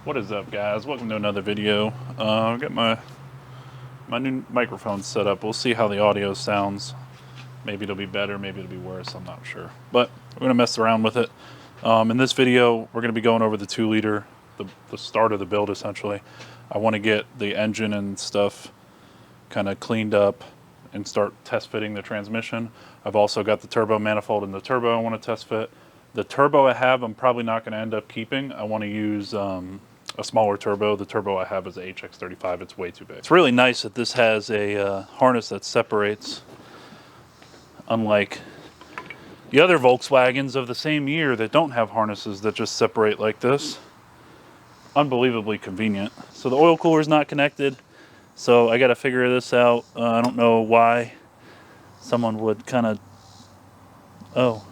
What is up, guys? Welcome to another video. I've got my new microphone set up. We'll see how the audio sounds. Maybe it'll be better, maybe it'll be worse, I'm not sure. But we're gonna mess around with it. In this video, we're gonna be going over the 2-liter, the start of the build essentially. I want to get the engine and stuff kind of cleaned up and start test fitting the transmission. I've also got the turbo manifold and the turbo I want to test fit. The turbo I have, I'm probably not going to end up keeping. I want to use a smaller turbo. The turbo I have is a HX35. It's way too big. It's really nice that this has a harness that separates, unlike the other Volkswagens of the same year that don't have harnesses that just separate like this. Unbelievably convenient. So the oil cooler is not connected, so I got to figure this out. I don't know why someone would kind of... Oh,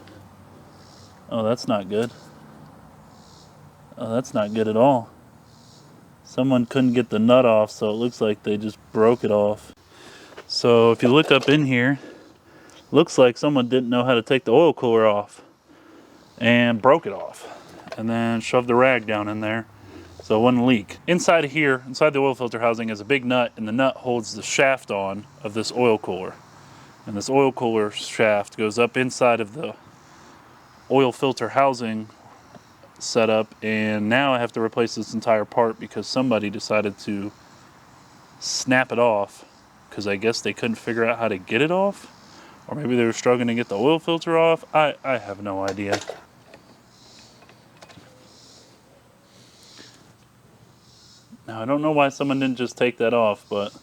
that's not good. Oh, that's not good at all. Someone couldn't get the nut off, so it looks like they just broke it off. So if you look up in here, looks like someone didn't know how to take the oil cooler off and broke it off and then shoved the rag down in there so it wouldn't leak. Inside of here, inside the oil filter housing, is a big nut, and the nut holds the shaft on of this oil cooler. And this oil cooler shaft goes up inside of the oil filter housing setup, and now I have to replace this entire part because somebody decided to snap it off because I guess they couldn't figure out how to get it off, or maybe they were struggling to get the oil filter off. I have no idea. Now I don't know why someone didn't just take that off, but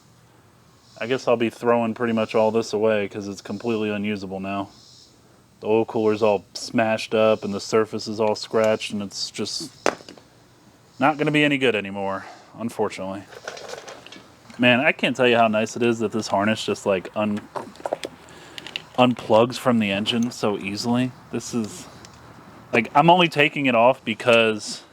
I guess I'll be throwing pretty much all this away because it's completely unusable now. The oil cooler's all smashed up and the surface is all scratched, and it's just not going to be any good anymore, unfortunately. Man, I can't tell you how nice it is that this harness just like unplugs from the engine so easily. This is like, I'm only taking it off because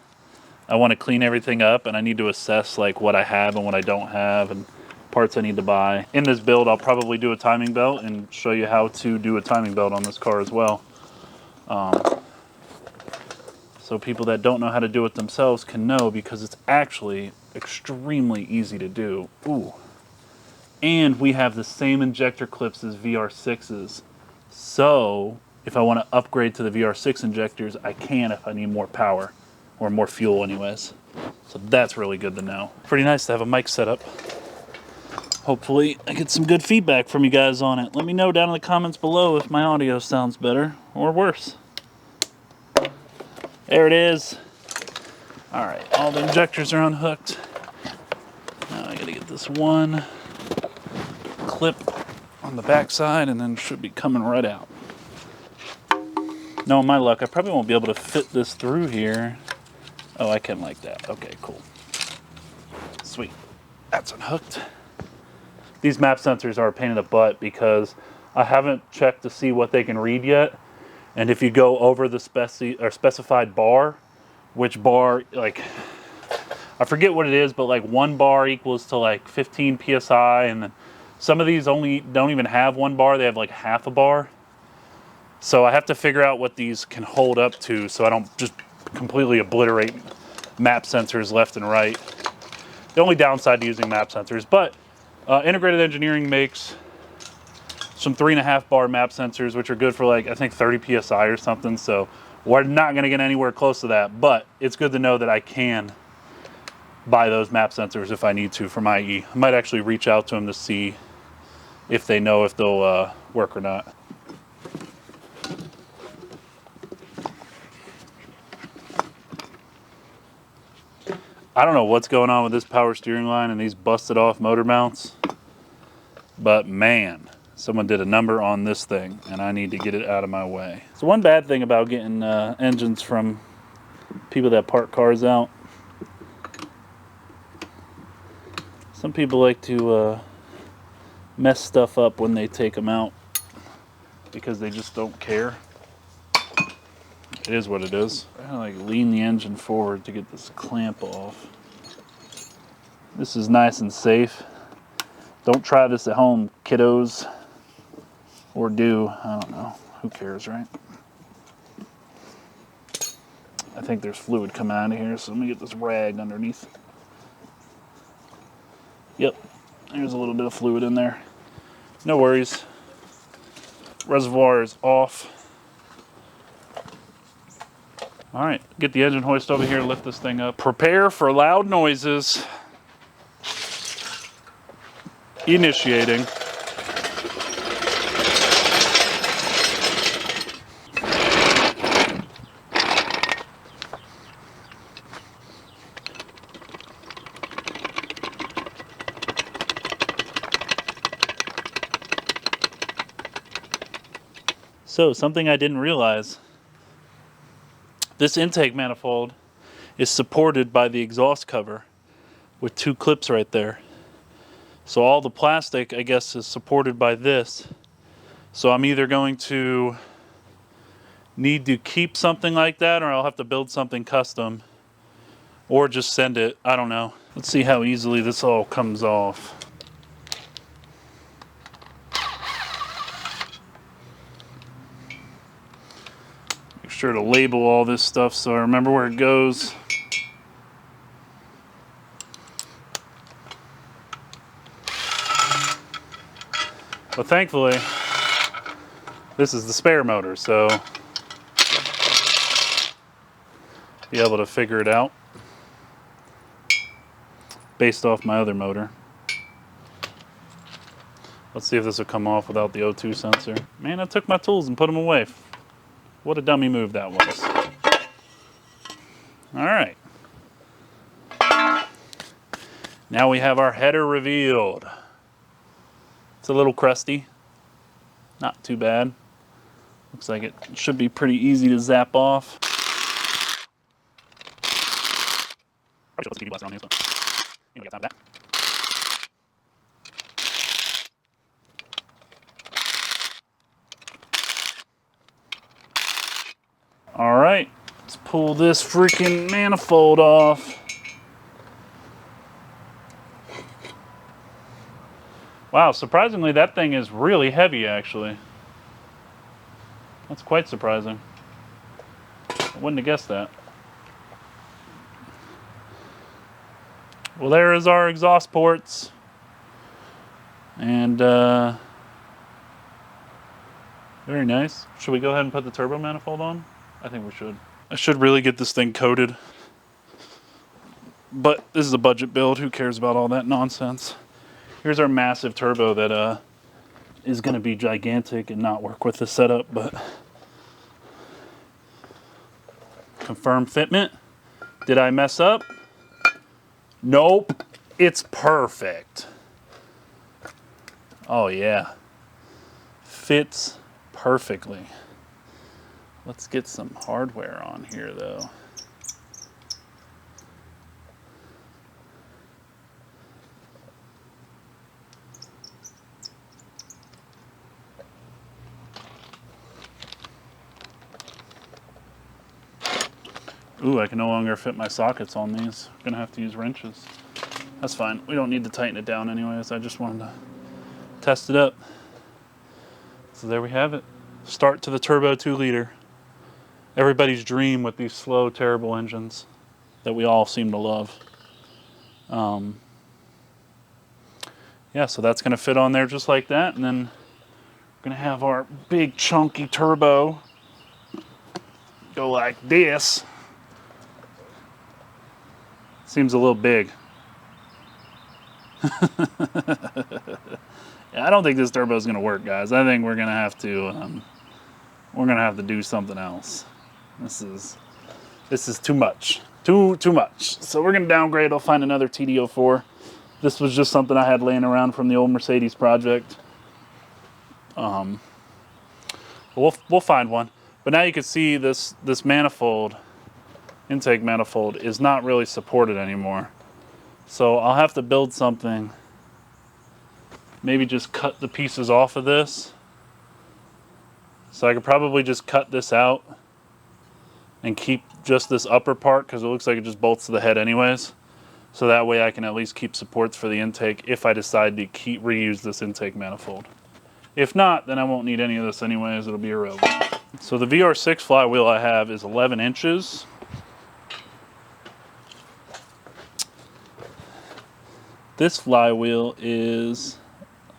I want to clean everything up and I need to assess like what I have and what I don't have and parts I need to buy. In this build, I'll probably do a timing belt and show you how to do a timing belt on this car as well. So people that don't know how to do it themselves can know, because it's actually extremely easy to do. Ooh. And we have the same injector clips as VR6's. So if I want to upgrade to the VR6 injectors, I can if I need more power, or more fuel anyways. So that's really good to know. Pretty nice to have a mic set up. Hopefully I get some good feedback from you guys on it. Let me know down in the comments below if my audio sounds better or worse. There it is. All right, all the injectors are unhooked. Now I gotta get this one clip on the back side, and then it should be coming right out. Knowing my luck, I probably won't be able to fit this through here. Oh, I can like that. Okay, cool. Sweet. That's unhooked. These map sensors are a pain in the butt because I haven't checked to see what they can read yet. And if you go over the specified bar, which bar, like, I forget what it is, but like 1 bar equals to like 15 PSI. And then some of these only don't even have 1 bar. They have like half a bar. So I have to figure out what these can hold up to so I don't just completely obliterate map sensors left and right. The only downside to using map sensors, but Integrated Engineering makes some 3.5 bar map sensors, which are good for like, I think 30 PSI or something. So we're not going to get anywhere close to that, but it's good to know that I can buy those map sensors if I need to from IE. I might actually reach out to them to see if they know if they'll work or not. I don't know what's going on with this power steering line and these busted off motor mounts, but man, someone did a number on this thing and I need to get it out of my way. So one bad thing about getting engines from people that park cars out, some people like to mess stuff up when they take them out because they just don't care. It is what it is. I gotta like lean the engine forward to get this clamp off. This is nice and safe. Don't try this at home, kiddos. Or do, I don't know. Who cares, right? I I think there's fluid coming out of here, so let me get this rag underneath. Yep, there's a little bit of fluid in there. No worries. Reservoir is off. All right, get the engine hoist over here, lift this thing up. Prepare for loud noises. Initiating. So, something I didn't realize. This intake manifold is supported by the exhaust cover with 2 clips right there. So all the plastic, I guess, is supported by this. So I'm either going to need to keep something like that, or I'll have to build something custom, or just send it. I don't know. Let's see how easily this all comes off. Make sure to label all this stuff so I remember where it goes. But thankfully, this is the spare motor, so be able to figure it out based off my other motor. Let's see if this will come off without the O2 sensor. Man, I took my tools and put them away. What a dummy move that was. All right. Now we have our header revealed. It's a little crusty. Not too bad. Looks like it should be pretty easy to zap off. Probably should put the TV blaster on here, so you don't got time for that. All right, let's pull this freaking manifold off. Wow, surprisingly, that thing is really heavy, actually. That's quite surprising. I wouldn't have guessed that. Well, there is our exhaust ports. And, very nice. Should we go ahead and put the turbo manifold on? I think we should. I should really get this thing coated. But this is a budget build. Who cares about all that nonsense? Here's our massive turbo that is going to be gigantic and not work with the setup, but confirm fitment. Did I mess up? Nope. It's perfect. Oh yeah. Fits perfectly. Let's get some hardware on here though. Ooh, I can no longer fit my sockets on these. I'm gonna have to use wrenches. That's fine. We don't need to tighten it down anyways. I just wanted to test it up. So there we have it. Start to the turbo 2-liter. Everybody's dream with these slow, terrible engines that we all seem to love. Yeah, so that's gonna fit on there just like that, and then we're gonna have our big chunky turbo go like this. Seems a little big. Yeah, I don't think this turbo is going to work, guys. I think we're going to have to do something else. This is too much. Too much. So we're going to downgrade. I'll find another TD04. This was just something I had laying around from the old Mercedes project. We'll find one. But now you can see this manifold, intake manifold, is not really supported anymore. So I'll have to build something. Maybe just cut the pieces off of this. So I could probably just cut this out and keep just this upper part, because it looks like it just bolts to the head anyways. So that way I can at least keep supports for the intake if I decide to reuse this intake manifold. If not, then I won't need any of this anyways. It'll be irrelevant. So the VR6 flywheel I have is 11 inches. This flywheel is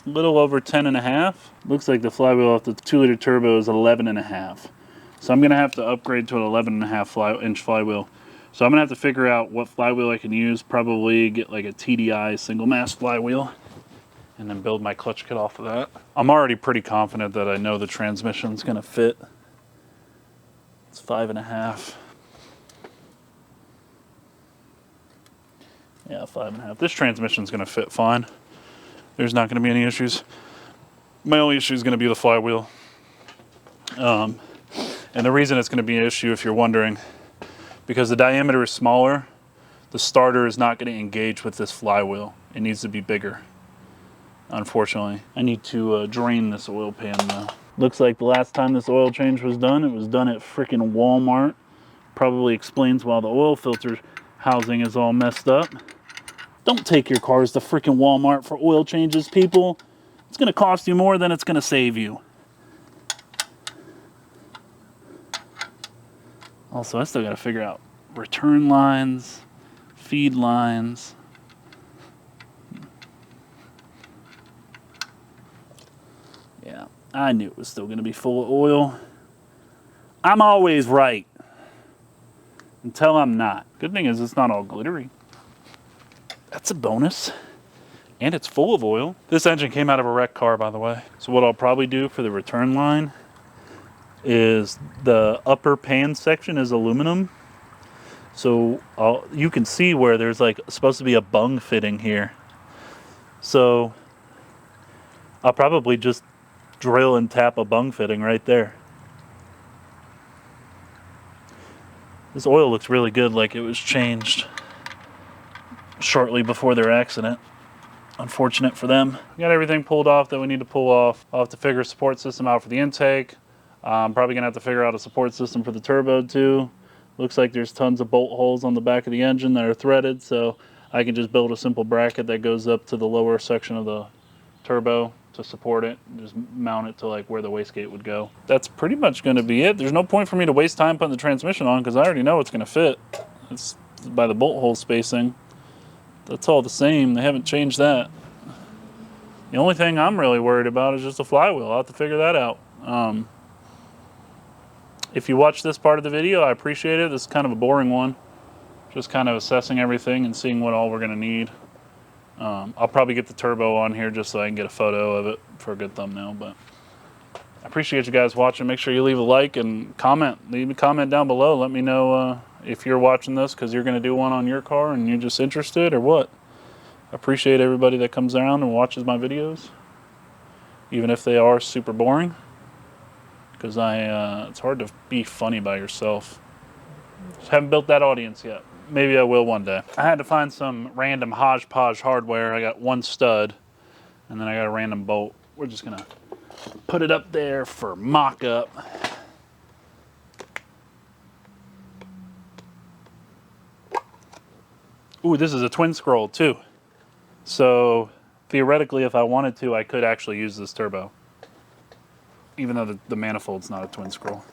a little over 10.5. Looks like the flywheel off the 2-liter turbo is 11.5. So I'm gonna have to upgrade to an 11.5-inch flywheel. So I'm gonna have to figure out what flywheel I can use. Probably get like a TDI single mass flywheel and then build my clutch kit off of that. I'm already pretty confident that I know the transmission's gonna fit. It's 5.5. Yeah, 5.5. This transmission's gonna fit fine. There's not gonna be any issues. My only issue is gonna be the flywheel. And the reason it's gonna be an issue, if you're wondering, because the diameter is smaller, the starter is not gonna engage with this flywheel. It needs to be bigger, unfortunately. I need to drain this oil pan though. Looks like the last time this oil change was done, it was done at freaking Walmart. Probably explains why the oil filter housing is all messed up. Don't take your cars to freaking Walmart for oil changes, people. It's gonna cost you more than it's gonna save you. Also, I still gotta figure out return lines, feed lines. Yeah, I knew it was still gonna be full of oil. I'm always right. Until I'm not. Good thing is it's not all glittery. That's a bonus. And it's full of oil. This engine came out of a wrecked car, by the way. So what I'll probably do for the return line is the upper pan section is aluminum. So you can see where there's like supposed to be a bung fitting here. So I'll probably just drill and tap a bung fitting right there. This oil looks really good, like it was changed shortly before their accident. Unfortunate for them. We got everything pulled off that we need to pull off. I'll have to figure a support system out for the intake. I'm probably gonna have to figure out a support system for the turbo too. Looks like there's tons of bolt holes on the back of the engine that are threaded, so I can just build a simple bracket that goes up to the lower section of the turbo to support it. Just mount it to like where the wastegate would go. That's pretty much gonna be it. There's no point for me to waste time putting the transmission on because I already know it's gonna fit. It's by the bolt hole spacing. That's all the same. They haven't changed that. The only thing I'm really worried about is just a flywheel. I'll have to figure that out. If you watch this part of the video, I appreciate it. This is kind of a boring one. Just kind of assessing everything and seeing what all we're gonna need. I'll probably get the turbo on here just so I can get a photo of it for a good thumbnail, but I appreciate you guys watching. Make sure you leave a like and comment. Leave a comment down below. Let me know if you're watching this because you're gonna do one on your car and you're just interested or what. I appreciate everybody that comes around and watches my videos, even if they are super boring. Because it's hard to be funny by yourself. Just haven't built that audience yet. Maybe I will one day. I had to find some random hodgepodge hardware. I got one stud, and then I got a random bolt. We're just gonna put it up there for mock-up. Ooh, this is a twin scroll too. So theoretically, if I wanted to, I could actually use this turbo. Even though the manifold's not a twin scroll.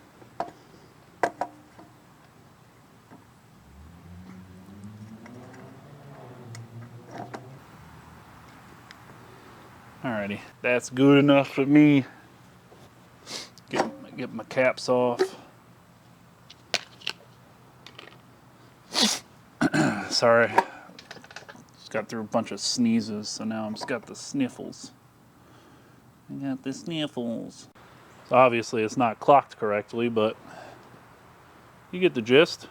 Alrighty, that's good enough for me. Get my caps off. Sorry, just got through a bunch of sneezes, so now I'm just got the sniffles. I got the sniffles. So obviously it's not clocked correctly, but you get the gist.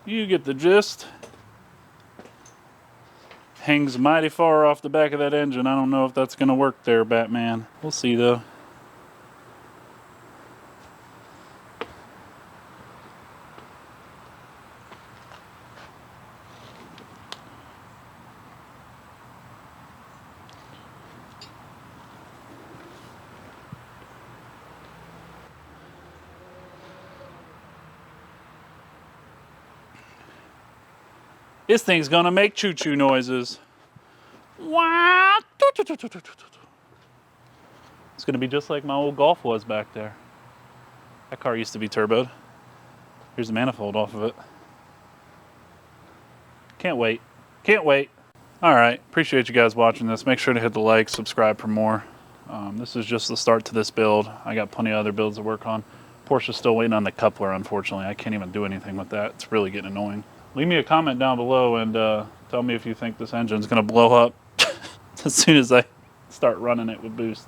You get the gist. Hangs mighty far off the back of that engine. I don't know if that's gonna work there, Batman. We'll see though. This thing's gonna make choo-choo noises. It's gonna be just like my old Golf was back there. That car used to be turboed. Here's the manifold off of it. Can't wait. Can't wait. All right, appreciate you guys watching this. Make sure to hit the like, subscribe for more. This is just the start to this build. I got plenty of other builds to work on. Porsche's still waiting on the coupler, unfortunately. I can't even do anything with that. It's really getting annoying. Leave me a comment down below and tell me if you think this engine's gonna blow up as soon as I start running it with boost.